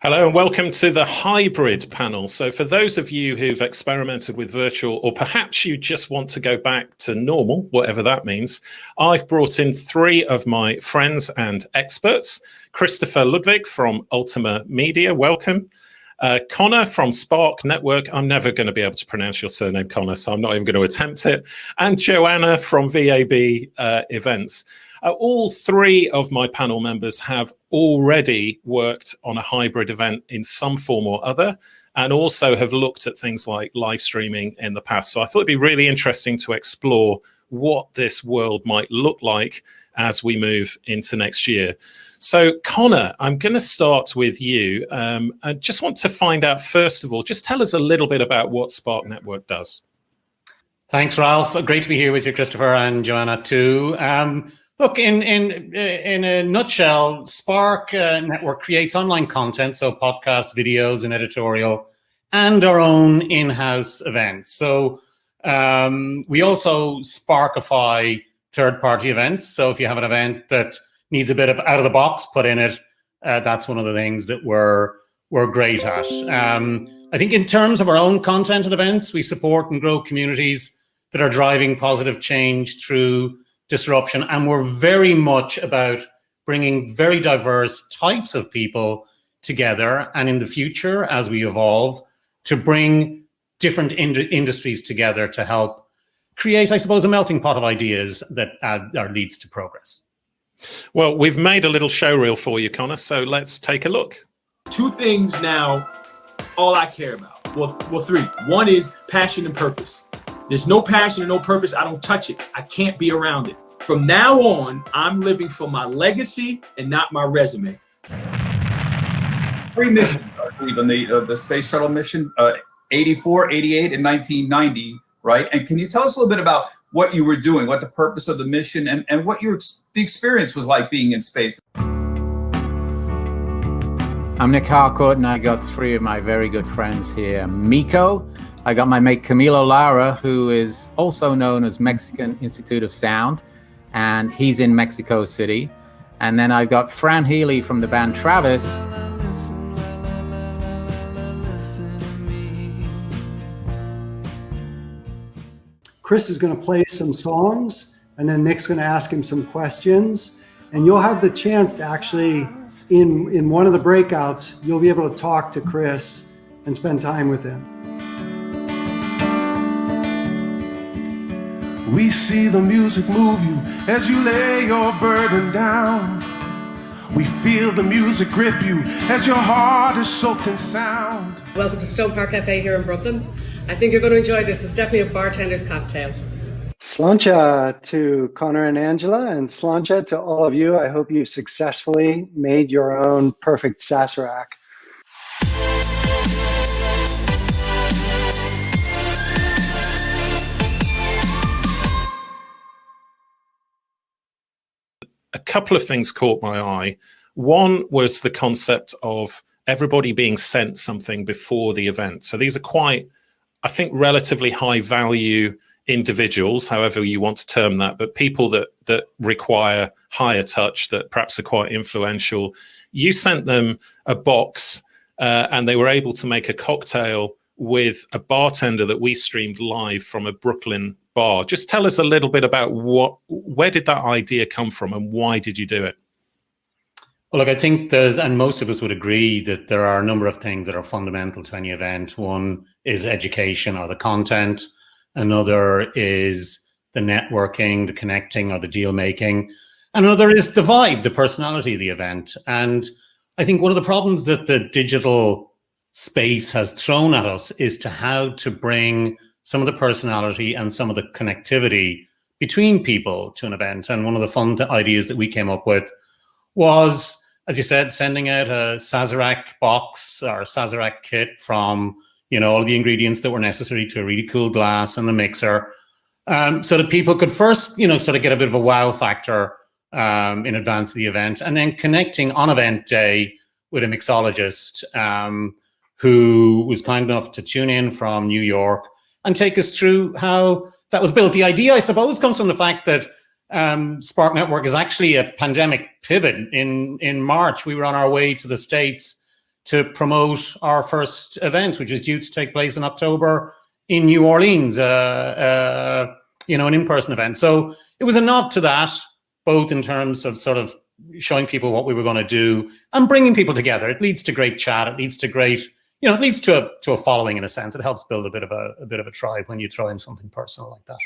Hello and welcome to the hybrid panel. So for those of you who've experimented with virtual, or perhaps you just want to go back to normal, whatever that means, I've brought in three of my friends and experts. Christopher Ludwig from Ultima Media, welcome. Connor from Spark Network. I'm never going to be able to pronounce your surname, Connor, so I'm not even going to attempt it. And Joanna from VAB Events. All three of my panel members have already worked on a hybrid event in some form or other, and also have looked at things like live streaming in the past. So I thought it'd be really interesting to explore what this world might look like as we move into next year. So Connor, I'm going to start with you. I just want to find out, first of all, just tell us a little bit about what Spark Network does. Thanks, Ralph. Great to be here with you, Christopher, and Joanna too. Look, in a nutshell, Spark Network creates online content, so podcasts, videos, and editorial, and our own in-house events. So we also Sparkify third-party events. So if you have an event that needs a bit of out-of-the-box put in it, that's one of the things that we're great at. I think in terms of our own content and events, we support and grow communities that are driving positive change through disruption, and we're very much about bringing very diverse types of people together, and in the future, as we evolve, to bring different industries together to help create, I suppose, a melting pot of ideas that leads to progress. Well, we've made a little show reel for you, Connor, so let's take a look. Two things now, all I care about. Well, three. One is passion and purpose. There's no passion and no purpose, I don't touch it. I can't be around it. From now on, I'm living for my legacy and not my resume. 3 missions, I believe, in the space shuttle mission, 84, 88, and 1990, right? And can you tell us a little bit about what you were doing, what the purpose of the mission, and what the experience was like being in space? I'm Nick Harcourt, and I got 3 of my very good friends here. Miko, I got my mate Camilo Lara, who is also known as Mexican Institute of Sound, and he's in Mexico City. And then I've got Fran Healy from the band Travis. Chris is going to play some songs, and then Nick's going to ask him some questions, and you'll have the chance to actually, in one of the breakouts, you'll be able to talk to Chris and spend time with him. We see the music move you as you lay your burden down. We feel the music grip you as your heart is soaked in sound. Welcome to Stone Park Cafe here in Brooklyn. I think you're going to enjoy this. It's definitely a bartender's cocktail. Sláinte to Connor and Angela, and sláinte to all of you. I hope you successfully made your own perfect Sazerac. A couple of things caught my eye. One was the concept of everybody being sent something before the event. So these are quite, I think, relatively high value individuals, however you want to term that, but people that require higher touch, that perhaps are quite influential. You sent them a box and they were able to make a cocktail with a bartender that we streamed live from a Brooklyn bar. Just tell us a little bit about where did that idea come from and why did you do it? Well, look, I think and most of us would agree that there are a number of things that are fundamental to any event. One is education or the content. Another is the networking, the connecting or the deal making. Another is the vibe, the personality of the event. And I think one of the problems that the digital space has thrown at us is to how to bring some of the personality and some of the connectivity between people to an event. And one of the fun ideas that we came up with was, as you said, sending out a Sazerac box or a Sazerac kit from, all the ingredients that were necessary to a really cool glass and the mixer, so that people could first, sort of get a bit of a wow factor in advance of the event, and then connecting on event day with a mixologist who was kind enough to tune in from New York and take us through how that was built. The idea, I suppose, comes from the fact that Spark Network is actually a pandemic pivot. In March, we were on our way to the States to promote our first event, which is due to take place in October in New Orleans, you know, an in-person event. So it was a nod to that, both in terms of sort of showing people what we were going to do and bringing people together. It leads to great chat. It leads to great, you know, it leads to a following in a sense. It helps build a bit of a tribe when you throw in something personal like that.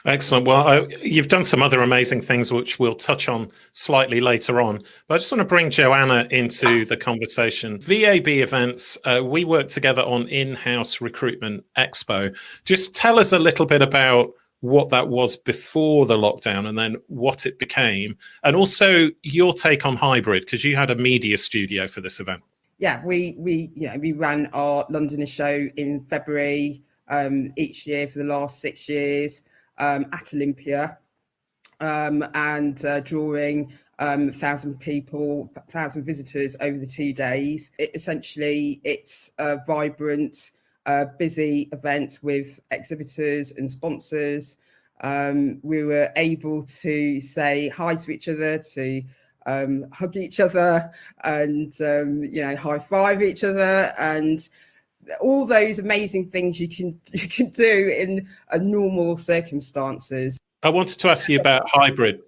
Excellent. Well, you've done some other amazing things, which we'll touch on slightly later on. But I just want to bring Joanna into the conversation. VAB Events, we work together on In-House Recruitment Expo. Just tell us a little bit about what that was before the lockdown and then what it became. And also your take on hybrid, because you had a media studio for this event. Yeah, we ran our Londoner show in February each year for the last 6 years. At Olympia, and drawing 1,000 people, 1,000 visitors over the 2 days. It's a vibrant, busy event with exhibitors and sponsors. We were able to say hi to each other, to hug each other, and high five each other, and all those amazing things you can do in a normal circumstances. I wanted to ask you about hybrid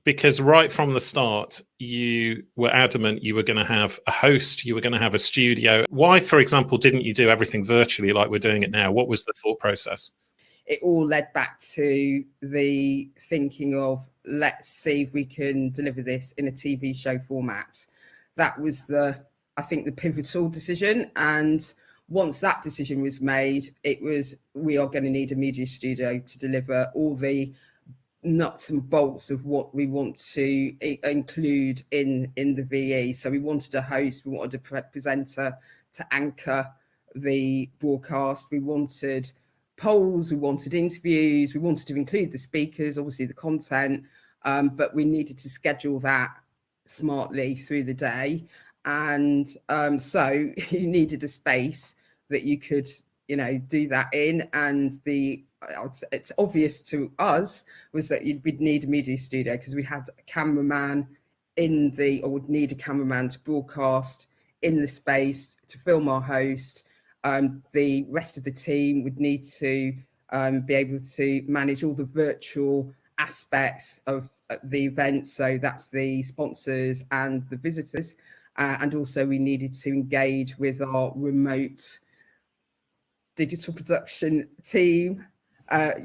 because right from the start, you were adamant you were going to have a host, you were going to have a studio. Why, for example, didn't you do everything virtually like we're doing it now? What was the thought process? It all led back to the thinking of, let's see if we can deliver this in a TV show format. That was the pivotal decision. And once that decision was made, we are going to need a media studio to deliver all the nuts and bolts of what we want to include in the VE. So we wanted a host, we wanted a presenter to anchor the broadcast, we wanted polls, we wanted interviews, we wanted to include the speakers, obviously the content, but we needed to schedule that smartly through the day. And so you needed a space that you could, do that in. And it's obvious to us was that we'd need a media studio because we had a cameraman would need a cameraman to broadcast in the space to film our host. The rest of the team would need to be able to manage all the virtual aspects of the event. So that's the sponsors and the visitors. And also we needed to engage with our remote digital production team. I'll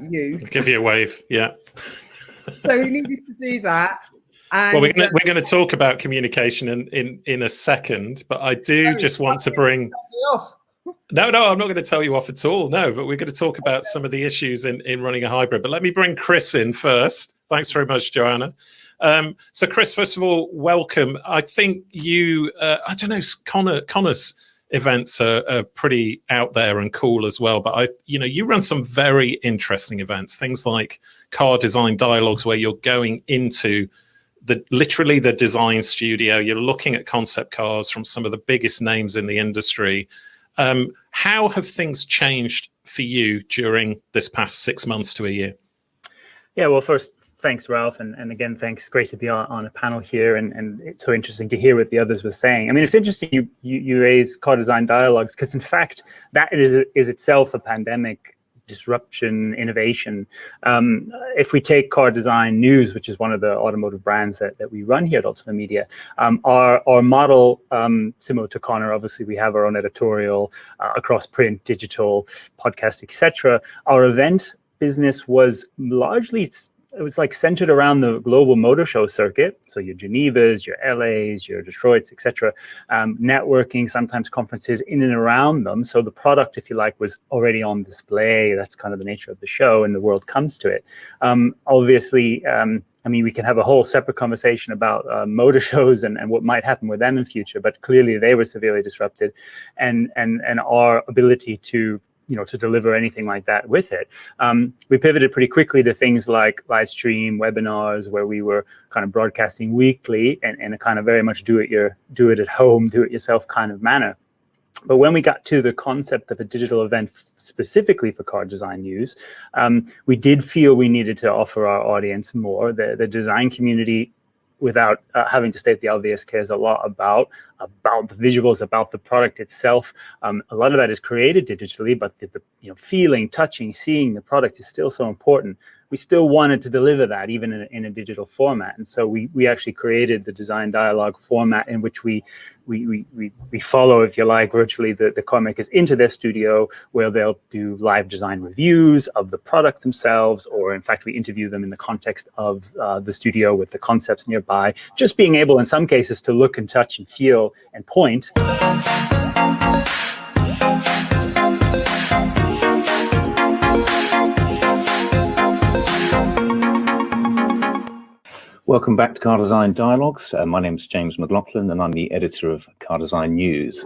give you a wave, yeah. So we needed to do that. And, well, we're going to talk about communication in a second, but I do just want to bring... No, I'm not going to tell you off at all. No, but we're going to talk about some of the issues in running a hybrid. But let me bring Chris in first. Thanks very much, Joanna. So Chris, first of all, welcome. I think you, I don't know, Connor's events are pretty out there and cool as well. But you run some very interesting events, things like car design dialogues, where you're going into literally the design studio. You're looking at concept cars from some of the biggest names in the industry. How have things changed for you during this past 6 months to a year? Yeah, well, first, thanks, Ralph. And again, thanks. Great to be on a panel here. And it's so interesting to hear what the others were saying. I mean, it's interesting you raise car design dialogues because, in fact, that is itself a pandemic disruption, innovation. If we take Car Design News, which is one of the automotive brands that we run here at Ultima Media, our model, similar to Connor, obviously we have our own editorial across print, digital, podcast, etc. Our event business was largely, it was like centered around the global motor show circuit. So your Genevas, your LAs, your Detroits, etc. Networking, sometimes conferences in and around them. So the product, if you like, was already on display. That's kind of the nature of the show, and the world comes to it. Obviously, I mean, we can have a whole separate conversation about motor shows and what might happen with them in future, but clearly they were severely disrupted, and our ability to deliver anything like that with it. We pivoted pretty quickly to things like live stream webinars, where we were kind of broadcasting weekly in a kind of very much do it at home, do it yourself kind of manner. But when we got to the concept of a digital event specifically for Car Design News, we did feel we needed to offer our audience more. The design community without having to state the obvious, cares a lot about the visuals, about the product itself. A lot of that is created digitally, but the feeling, touching, seeing the product is still so important. We still wanted to deliver that even in a digital format, and so we actually created the design dialogue format in which we follow, if you like, virtually the car makers into their studio, where they'll do live design reviews of the product themselves, or in fact we interview them in the context of the studio with the concepts nearby. Just being able in some cases to look and touch and feel and point. Welcome back to Car Design Dialogues. My name is James McLaughlin and I'm the editor of Car Design News.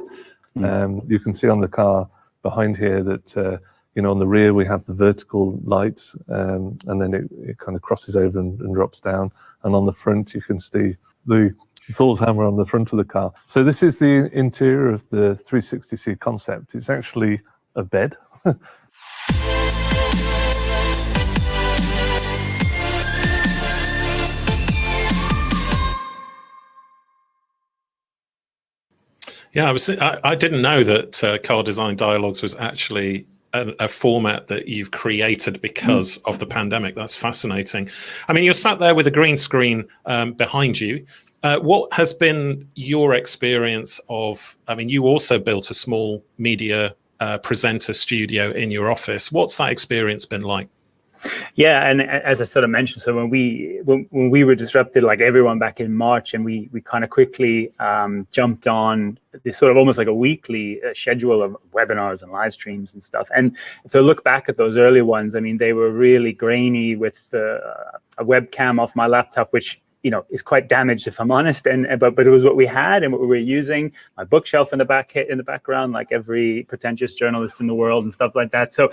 You can see on the car behind here that on the rear we have the vertical lights, and then it kind of crosses over and drops down. And on the front you can see the Thor's hammer on the front of the car. So this is the interior of the 360C concept. It's actually a bed. Yeah, I didn't know that Car Design Dialogues was actually a format that you've created because of the pandemic. That's fascinating. I mean, you're sat there with a green screen behind you. What has been your experience of, I mean, you also built a small media presenter studio in your office. What's that experience been like? Yeah, and as I sort of mentioned, so when we were disrupted, like everyone back in March, and we kind of quickly jumped on this sort of almost like a weekly schedule of webinars and live streams and stuff. And if I look back at those early ones, I mean, they were really grainy with a webcam off my laptop, which is quite damaged, if I'm honest. But it was what we had and what we were using. My bookshelf in the background, like every pretentious journalist in the world and stuff like that. So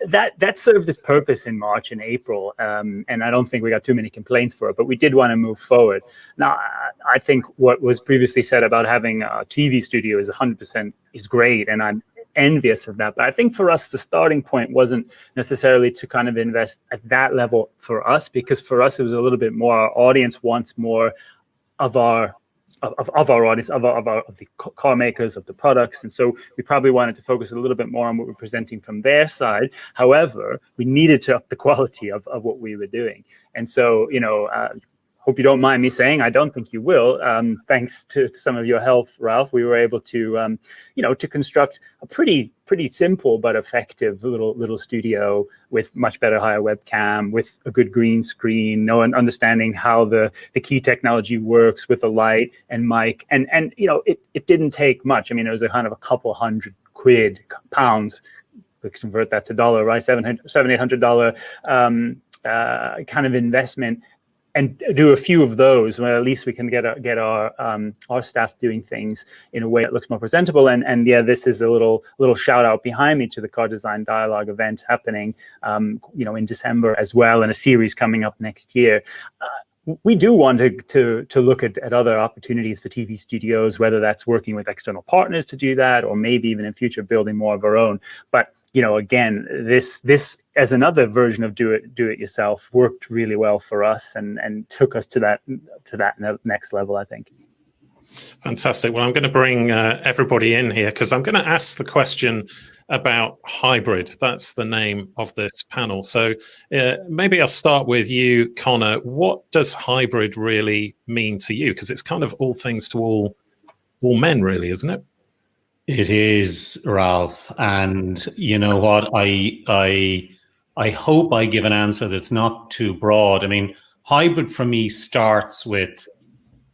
that served its purpose in March and April, and I don't think we got too many complaints for it. But we did want to move forward. Now, I think what was previously said about having a TV studio is 100% is great, and I'm envious of that. But I think for us, the starting point wasn't necessarily to kind of invest at that level for us, because for us it was a little bit more our audience wants more of our audience, of the car makers, of the products, and so we probably wanted to focus a little bit more on what we're presenting from their side. However, we needed to up the quality of what we were doing, and so hope you don't mind me saying, I don't think you will. Thanks to some of your help, Ralph, we were able to, to construct a pretty simple but effective little studio with much better, higher webcam, with a good green screen, understanding how the key technology works with a light and mic, and it didn't take much. I mean, it was a kind of a couple £100 pounds. We convert that to dollar, right? $700-800 kind of investment. And do a few of those, where at least we can get our staff doing things in a way that looks more presentable. And yeah, this is a little shout out behind me to the Car Design Dialogue event happening, in December as well, and a series coming up next year. We do want to look at other opportunities for TV studios, whether that's working with external partners to do that, or maybe even in future building more of our own. But again, this as another version of do it yourself worked really well for us and took us to that next level, I think. Fantastic. Well, I'm going to bring everybody in here because I'm going to ask the question about hybrid. That's the name of this panel. So maybe I'll start with you, Connor. What does hybrid really mean to you? Because it's kind of all things to all men, really, isn't it? It is, Ralph, and you know what? I hope I give an answer that's not too broad. I mean, hybrid for me starts with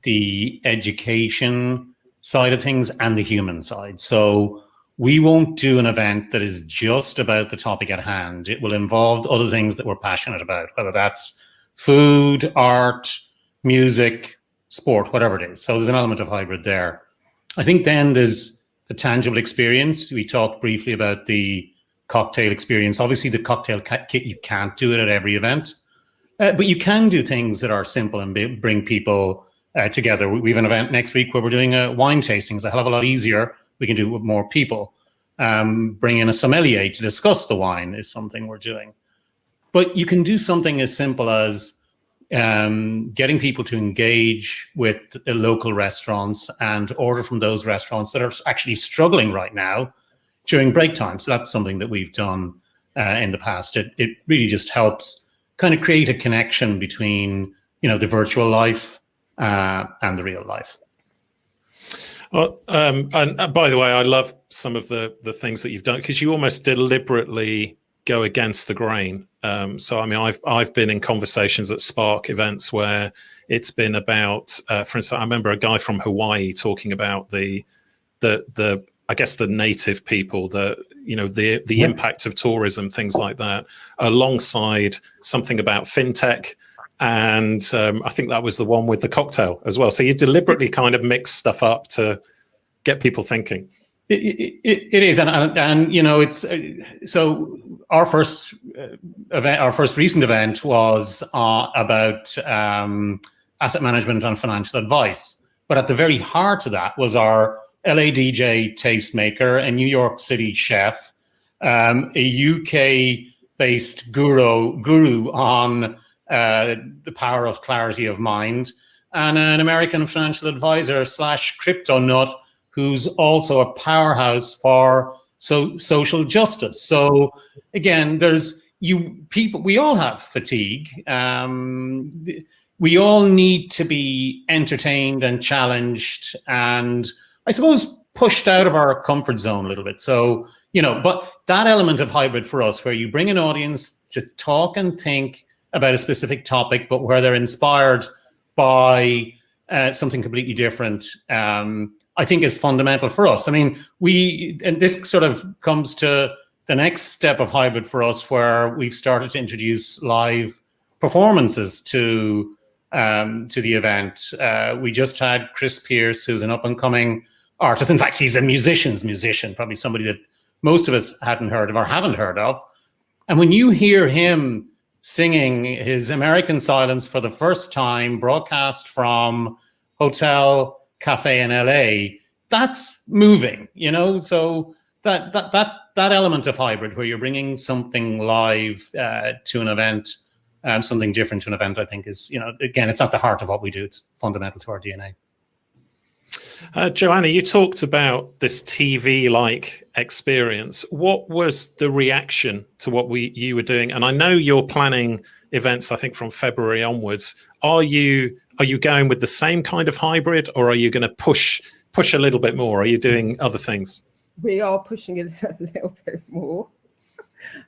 the education side of things and the human side. So we won't do an event that is just about the topic at hand. It will involve other things that we're passionate about, whether that's food, art, music, sport, whatever it is. So there's an element of hybrid there. I think then there's the tangible experience. We talked briefly about the cocktail experience. Obviously, the cocktail kit, you can't do it at every event, but you can do things that are simple and bring people together. We have an event next week where we're doing a wine tasting. It's a hell of a lot easier. We can do it with more people. Bring in a sommelier to discuss the wine is something we're doing. But you can do something as simple as getting people to engage with the local restaurants and order from those restaurants that are actually struggling right now during break time. So that's something that we've done in the past. It really just helps kind of create a connection between, the virtual life and the real life. Well, and by the way, I love some of the things that you've done, because you almost deliberately go against the grain. So I mean, I've been in conversations at Spark events where it's been about, for instance, I remember a guy from Hawaii talking about the I guess the native people, the impact of tourism, things like that, alongside something about fintech. And I think that was the one with the cocktail as well. So you deliberately kind of mix stuff up to get people thinking. It is, and it's so our first event, our first recent event was about asset management and financial advice. But at the very heart of that was our LA DJ tastemaker, a New York City chef, a UK-based guru on the power of clarity of mind, and an American financial advisor / crypto nut who's also a powerhouse for social justice. So again, we all have fatigue. We all need to be entertained and challenged, and I suppose pushed out of our comfort zone a little bit. So, but that element of hybrid for us, where you bring an audience to talk and think about a specific topic, but where they're inspired by something completely different, I think is fundamental for us. I mean, and this sort of comes to the next step of hybrid for us, where we've started to introduce live performances to the event. We just had Chris Pierce, who's an up-and-coming artist. In fact, he's a musician's musician, probably somebody that most of us hadn't heard of or haven't heard of. And when you hear him singing his American Silence for the first time, broadcast from Hotel Cafe in LA, that's moving, so that element of hybrid, where you're bringing something live to an event, something different to an event, I think is, again, it's at the heart of what we do. It's fundamental to our DNA. Joanna, you talked about this TV-like experience. What was the reaction to what you were doing? And I know you're planning events, I think, from February onwards. Are you going with the same kind of hybrid, or are you going to push a little bit more? Are you doing other things? We are pushing it a little bit more.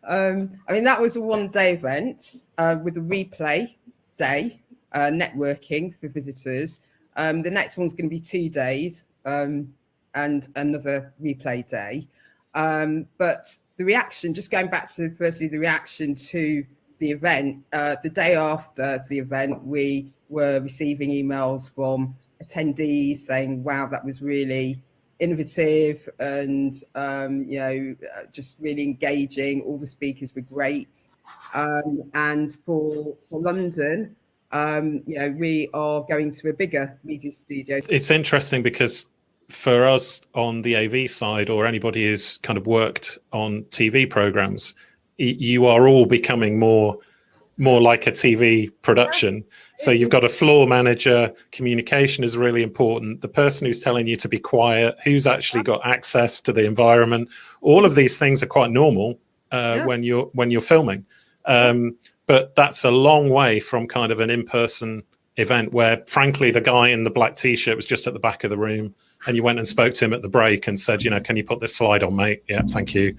I mean, that was a one-day event with a replay day, networking for visitors. The next one's going to be 2 days and another replay day. But the reaction, just going back to firstly the reaction to the event, the day after the event, we were receiving emails from attendees saying, wow, that was really innovative and, just really engaging. All the speakers were great. And for London, we are going to a bigger media studio. It's interesting because for us on the AV side, or anybody who's kind of worked on TV programs, you are all becoming more like a TV production. So you've got a floor manager, communication is really important. The person who's telling you to be quiet, who's actually got access to the environment. All of these things are quite normal when you're filming. But that's a long way from kind of an in-person event where, frankly, the guy in the black T-shirt was just at the back of the room, and you went and spoke to him at the break and said, can you put this slide on, mate? Yeah, thank you.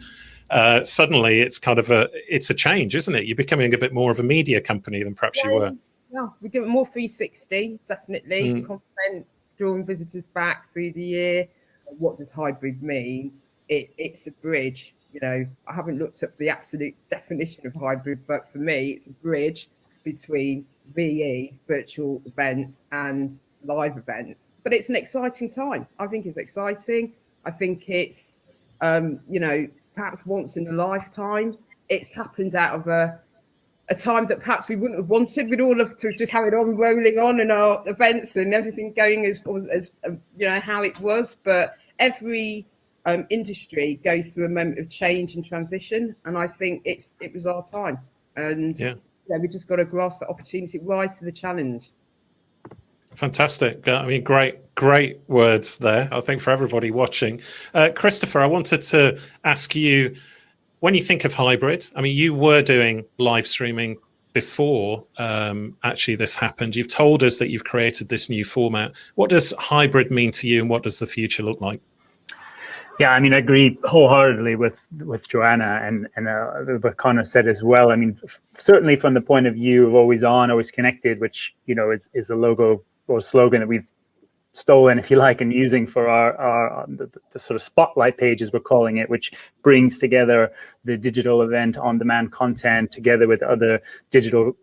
Suddenly, it's kind of it's a change, isn't it? You're becoming a bit more of a media company than perhaps you were. Yeah, we give it more 360, definitely. Content, drawing visitors back through the year. What does hybrid mean? It's a bridge. I haven't looked up the absolute definition of hybrid, but for me, it's a bridge between VE, virtual events, and live events. But it's an exciting time. I think it's exciting. I think it's, perhaps once in a lifetime. It's happened out of a time that perhaps we wouldn't have wanted. We'd all love to just have it on, rolling on, and our events and everything going as how it was. But every industry goes through a moment of change and transition, and I think it was our time. And we just got to grasp the opportunity, rise to the challenge. Fantastic. I mean, great words there, I think, for everybody watching. Christopher, I wanted to ask you, when you think of hybrid, I mean, you were doing live streaming before actually this happened. You've told us that you've created this new format. What does hybrid mean to you, and what does the future look like? Yeah, I mean, I agree wholeheartedly with Joanna and what Connor said as well. I mean, certainly from the point of view of always on, always connected, which, you know, is a logo or slogan that we've stolen, if you like, and using for the sort of spotlight pages, we're calling it, which brings together the digital event on-demand content together with other digital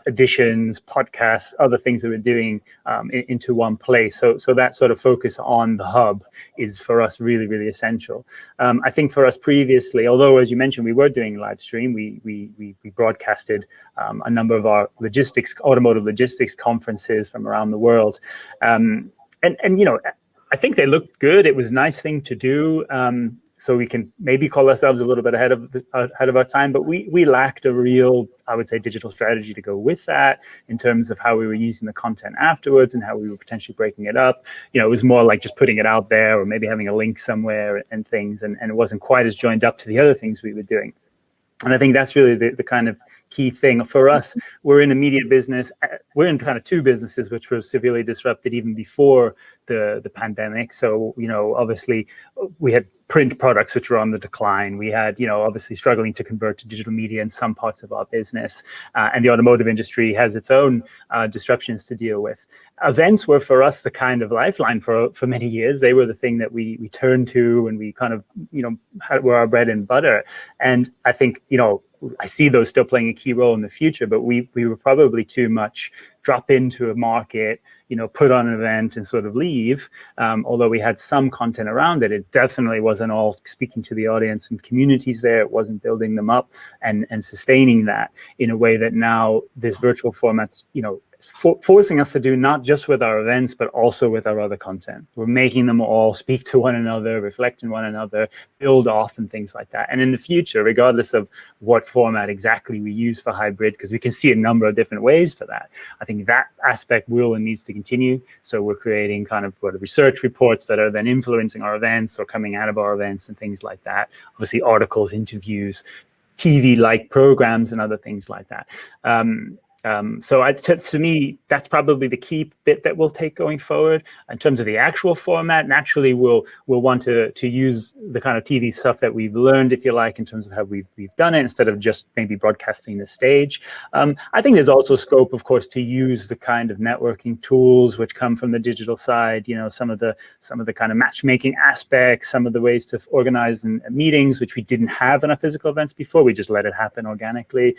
editions, podcasts, other things that we're doing into one place. So that sort of focus on the hub is for us really, really essential. I think for us previously, although as you mentioned, we were doing live stream, we broadcasted a number of our automotive logistics conferences from around the world. And you know, I think they looked good. It was a nice thing to do. So we can maybe call ourselves a little bit ahead of our time, but we lacked a real, I would say, digital strategy to go with that in terms of how we were using the content afterwards and how we were potentially breaking it up. You know, it was more like just putting it out there or maybe having a link somewhere and things, and it wasn't quite as joined up to the other things we were doing. And I think that's really the kind of key thing for us. We're in a media business. We're in kind of two businesses which were severely disrupted even before the pandemic. So, you know, obviously we had print products which were on the decline. We had, you know, obviously struggling to convert to digital media in some parts of our business. And the automotive industry has its own disruptions to deal with. Events were for us the kind of lifeline for many years. They were the thing that we turned to and we kind of, you know, were our bread and butter. And I think, you know, I see those still playing a key role in the future, but we were probably too much drop into a market, you know, put on an event and sort of leave. Although we had some content around it, it definitely wasn't all speaking to the audience and communities there. It wasn't building them up and sustaining that in a way that now this virtual format's, you know, forcing us to do, not just with our events, but also with our other content. We're making them all speak to one another, reflect on one another, build off and things like that. And in the future, regardless of what format exactly we use for hybrid, because we can see a number of different ways for that, I think that aspect will and needs to continue. So we're creating kind of research reports that are then influencing our events or coming out of our events and things like that. Obviously, articles, interviews, TV-like programs and other things like that. So to me, that's probably the key bit that we'll take going forward. In terms of the actual format, naturally, we'll want to use the kind of TV stuff that we've learned, if you like, in terms of how we've done it, instead of just maybe broadcasting the stage. I think there's also scope, of course, to use the kind of networking tools which come from the digital side. You know, some of the kind of matchmaking aspects, some of the ways to organize meetings, which we didn't have in our physical events before. We just let it happen organically,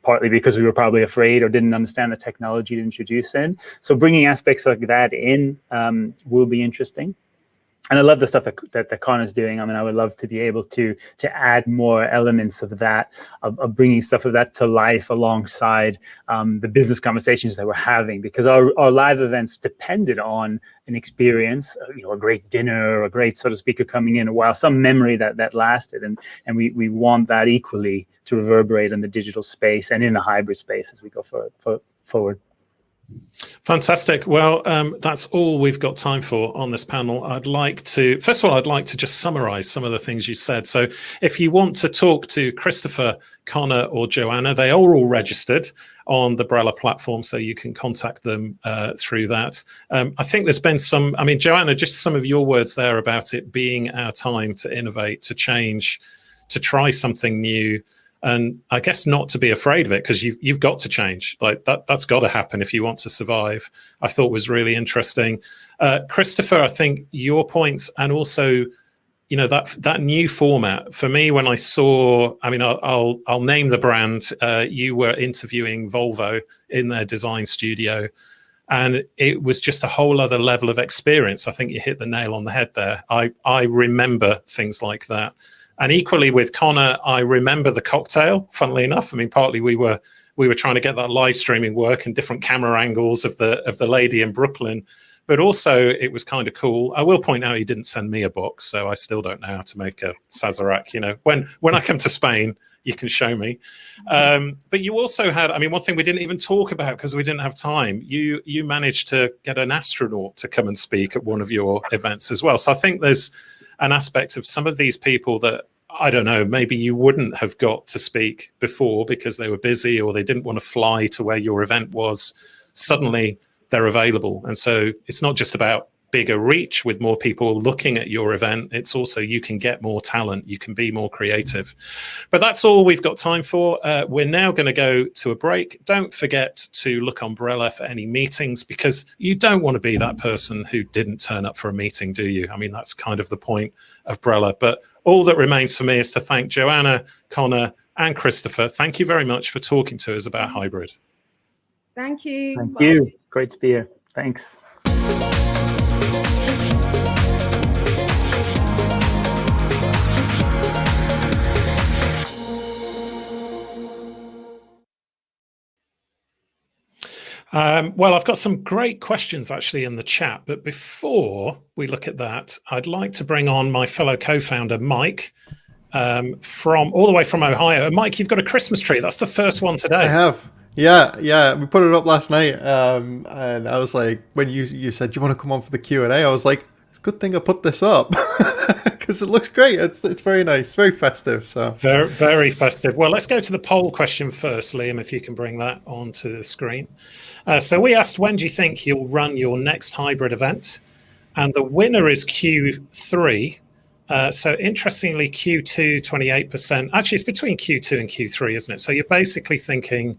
partly because we were probably afraid or didn't understand the technology to introduce in. So bringing aspects like that in will be interesting. And I love the stuff that Connor's doing. I mean, I would love to be able to add more elements of that, of bringing stuff of that to life alongside the business conversations that we're having, because our live events depended on an experience, you know, a great dinner, a great sort of speaker coming in, a while, some memory that lasted. And we want that equally to reverberate in the digital space and in the hybrid space as we go forward. Fantastic. Well, that's all we've got time for on this panel. First of all, I'd like to just summarize some of the things you said. So if you want to talk to Christopher, Connor, or Joanna, they are all registered on the Brella platform, so you can contact them through that. I think there's been Joanna, just some of your words there about it being our time to innovate, to change, to try something new. And I guess not to be afraid of it, because you've got to change. Like that's got to happen if you want to survive. I thought was really interesting. Christopher, I think your points, and also, you know, that new format for me, when I saw, I mean, I'll name the brand. You were interviewing Volvo in their design studio, and it was just a whole other level of experience. I think you hit the nail on the head there. I remember things like that. And equally with Connor, I remember the cocktail, funnily enough. I mean, partly we were trying to get that live streaming work and different camera angles of the lady in Brooklyn. but also it was kind of cool. I will point out he didn't send me a box, so I still don't know how to make a Sazerac. You know, when I come to Spain, you can show me. But you also had, I mean, one thing we didn't even talk about because we didn't have time. You managed to get an astronaut to come and speak at one of your events as well. So I think there's an aspect of some of these people that, I don't know, maybe you wouldn't have got to speak before because they were busy or they didn't want to fly to where your event was. Suddenly they're available. And so it's not just about bigger reach with more people looking at your event. It's also you can get more talent, you can be more creative. But that's all we've got time for. We're now going to go to a break. Don't forget to look Umbrella for any meetings, because you don't want to be that person who didn't turn up for a meeting, do you? I mean, that's kind of the point of Umbrella. But all that remains for me is to thank Joanna, Connor, and Christopher. Thank you very much for talking to us about hybrid. Thank you. Thank you. Great to be here. Thanks. Well, I've got some great questions actually in the chat, but before we look at that, I'd like to bring on my fellow co-founder, Mike, from all the way from Ohio. Mike, you've got a Christmas tree. That's the first one today. I have. Yeah. We put it up last night, and I was like, when you said, do you want to come on for the Q&A? I was like, it's a good thing I put this up because it looks great. It's very nice, very festive. So very, very festive. Well, let's go to the poll question first, Liam, if you can bring that onto the screen. So we asked, when do you think you'll run your next hybrid event? And the winner is Q3. So interestingly, Q2, 28%. Actually, it's between Q2 and Q3, isn't it? So you're basically thinking,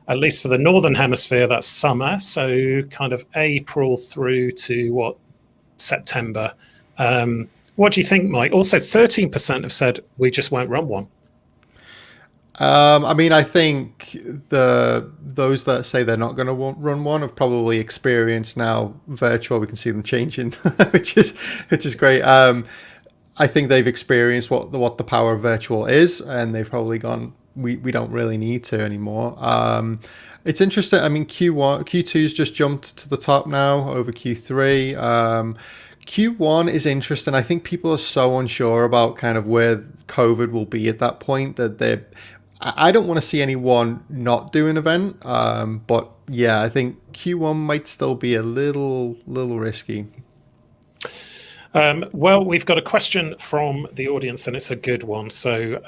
at least for the Northern Hemisphere, that's summer. So kind of April through to September. What do you think, Mike? Also, 13% have said we just won't run one. I mean, I think those that say they're not going to run one have probably experienced now virtual. We can see them changing, which is great. I think they've experienced what the power of virtual is, and they've probably gone, we don't really need to anymore. It's interesting. I mean, Q2's just jumped to the top now over Q3. Q1 is interesting. I think people are so unsure about kind of where COVID will be at that point that I don't want to see anyone not do an event. But yeah, I think Q1 might still be a little risky. Well, we've got a question from the audience, and it's a good one. So,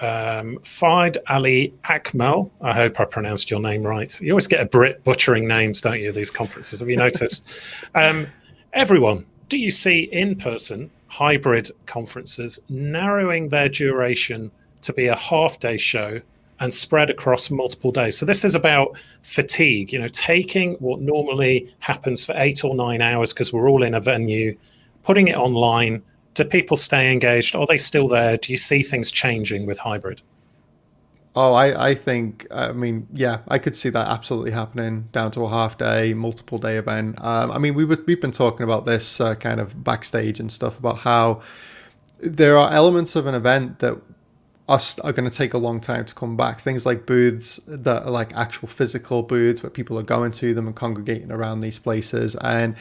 Faid Ali Akmal, I hope I pronounced your name right. You always get a Brit butchering names, don't you, these conferences? Have you noticed? Everyone, do you see in-person hybrid conferences narrowing their duration to be a half-day show and spread across multiple days? So this is about fatigue, taking what normally happens for 8 or 9 hours because we're all in a venue, putting it online. Do people stay engaged? Are they still there? Do you see things changing with hybrid? Oh, I think, I mean, yeah, I could see that absolutely happening down to a half day, multiple day event. I mean, we've been talking about this kind of backstage and stuff about how there are elements of an event that are going to take a long time to come back. Things like booths that are like actual physical booths where people are going to them and congregating around these places. And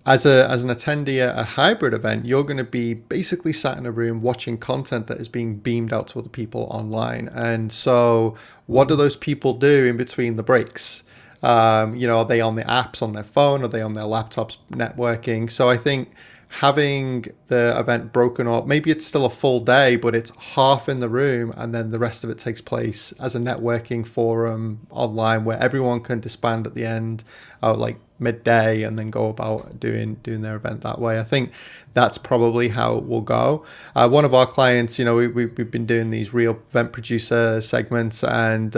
as an attendee at a hybrid event, you're going to be basically sat in a room watching content that is being beamed out to other people online. And so what do those people do in between the breaks? Are they on the apps on their phone? Are they on their laptops networking? So I think having the event broken up, maybe it's still a full day, but it's half in the room and then the rest of it takes place as a networking forum online where everyone can disband at the end, like midday, and then go about doing their event that way. I think that's probably how it will go. One of our clients, we've been doing these real event producer segments, and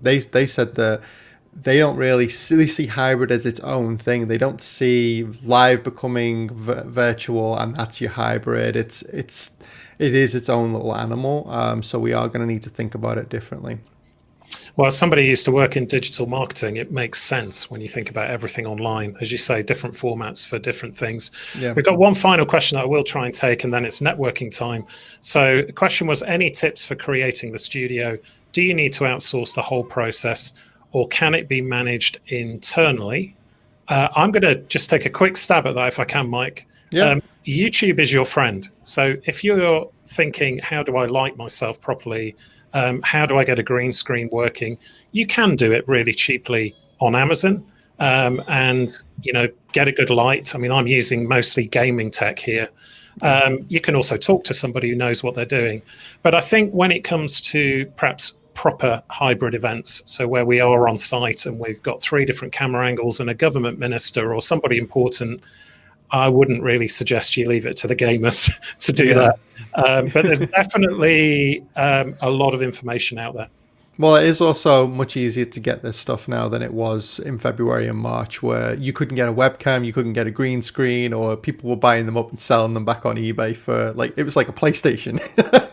they said that they don't really see hybrid as its own thing. They don't see live becoming virtual and that's your hybrid. It is its own little animal. So we are going to need to think about it differently. Well, as somebody who used to work in digital marketing, it makes sense when you think about everything online. As you say, different formats for different things. Yeah. We've got one final question that I will try and take, and then it's networking time. So the question was, any tips for creating the studio? Do you need to outsource the whole process, or can it be managed internally? I'm going to just take a quick stab at that if I can, Mike. Yeah. YouTube is your friend. So if you're thinking, how do I light myself properly? How do I get a green screen working? You can do it really cheaply on Amazon and, get a good light. I mean, I'm using mostly gaming tech here. You can also talk to somebody who knows what they're doing. But I think when it comes to perhaps proper hybrid events, so where we are on site and we've got 3 different camera angles and a government minister or somebody important, I wouldn't really suggest you leave it to the gamers to do that. But there's definitely a lot of information out there. Well, it is also much easier to get this stuff now than it was in February and March, where you couldn't get a webcam, you couldn't get a green screen, or people were buying them up and selling them back on eBay for it was like a PlayStation.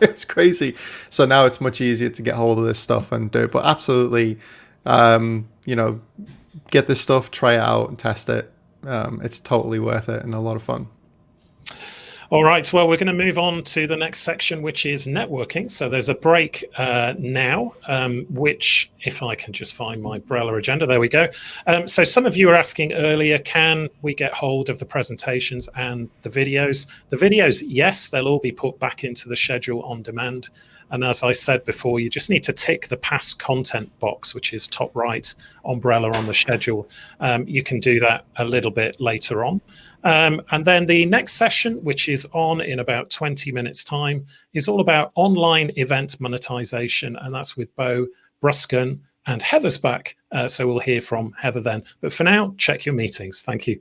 It's crazy. So now it's much easier to get hold of this stuff and do it. But absolutely, get this stuff, try it out and test it. It's totally worth it and a lot of fun. All right, well, we're going to move on to the next section, which is networking. So there's a break now, which, if I can just find my Brella agenda, there we go. So some of you were asking earlier, can we get hold of the presentations and the videos? The videos, yes, they'll all be put back into the schedule on demand. And as I said before, you just need to tick the past content box, which is top right umbrella on the schedule. You can do that a little bit later on. And then the next session, which is on in about 20 minutes time, is all about online event monetization. And that's with Bo Bruskin, and Heather's back. So we'll hear from Heather then. But for now, check your meetings. Thank you.